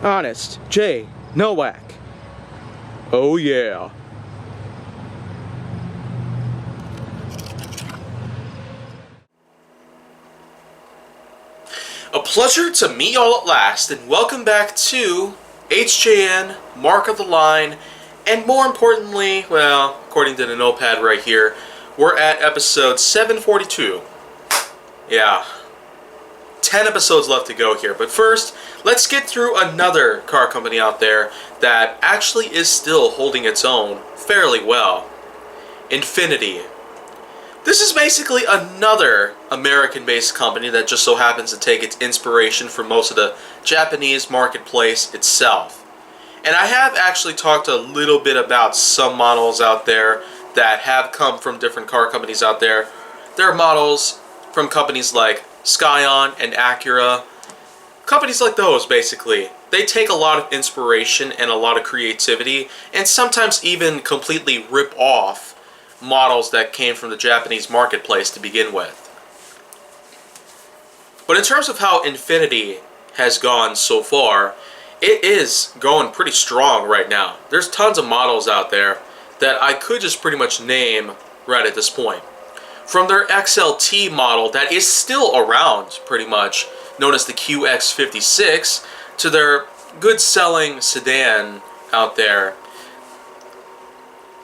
Honest J. Nowak. Oh yeah. A pleasure to meet y'all at last, and welcome back to HJN, Mark of the Line, and more importantly, well, according to the notepad right here, we're at episode 742. Yeah, 10 episodes left to go here, but first, let's get through another car company out there that actually is still holding its own fairly well. Infiniti. This is basically another American-based company that just so happens to take its inspiration from most of the Japanese marketplace itself. And I have actually talked a little bit about some models out there that have come from different car companies out there. There are models from companies like Scion and Acura. Companies like those, basically. They take a lot of inspiration and a lot of creativity, and sometimes even completely rip off models that came from the Japanese marketplace to begin with. But in terms of how Infiniti has gone so far, it is going pretty strong right now. There's tons of models out there that I could just pretty much name right at this point. From their XLT model that is still around pretty much, known as the QX56, to their good-selling sedan out there,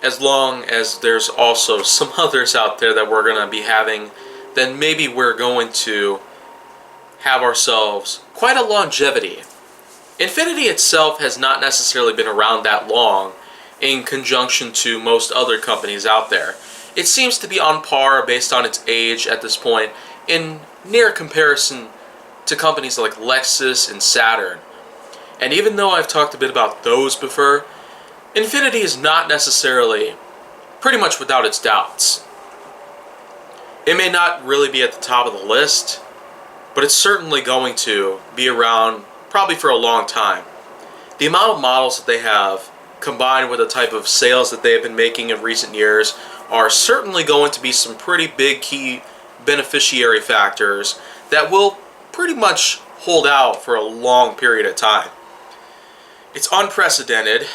as long as there's also some others out there that we're going to be having, then maybe we're going to have ourselves quite a longevity. Infiniti itself has not necessarily been around that long in conjunction to most other companies out there. It seems to be on par based on its age at this point in near comparison to companies like Lexus and Saturn. And even though I've talked a bit about those before, Infiniti is not necessarily pretty much without its doubts. It may not really be at the top of the list, but it's certainly going to be around probably for a long time. The amount of models that they have, combined with the type of sales that they have been making in recent years, are certainly going to be some pretty big key beneficiary factors that will pretty much hold out for a long period of time. It's unprecedented,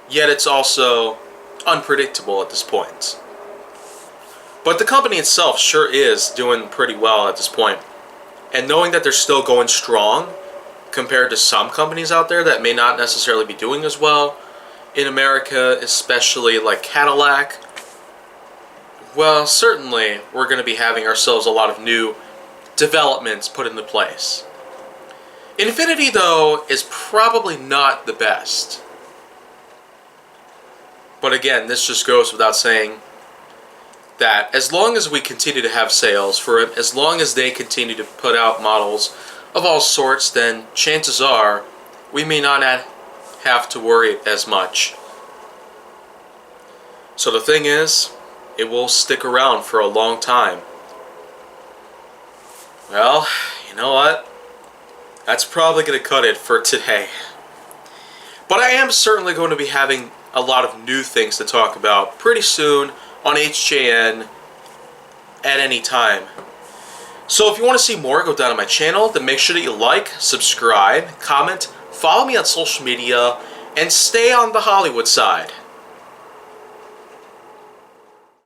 yet it's also unpredictable at this point. But the company itself sure is doing pretty well at this point. And knowing that they're still going strong compared to some companies out there that may not necessarily be doing as well, in America especially, like Cadillac, well, certainly we're going to be having ourselves a lot of new developments put into place. Infiniti, though, is probably not the best. But again, this just goes without saying that as long as we continue to have sales for it, as long as they continue to put out models of all sorts, then chances are we may not have to worry as much. So the thing is, it will stick around for a long time. Well, you know what? That's probably going to cut it for today. But I am certainly going to be having a lot of new things to talk about pretty soon on HJN at any time. So if you want to see more, go down to my channel, then make sure that you like, subscribe, comment, follow me on social media, and stay on the Hollywood side.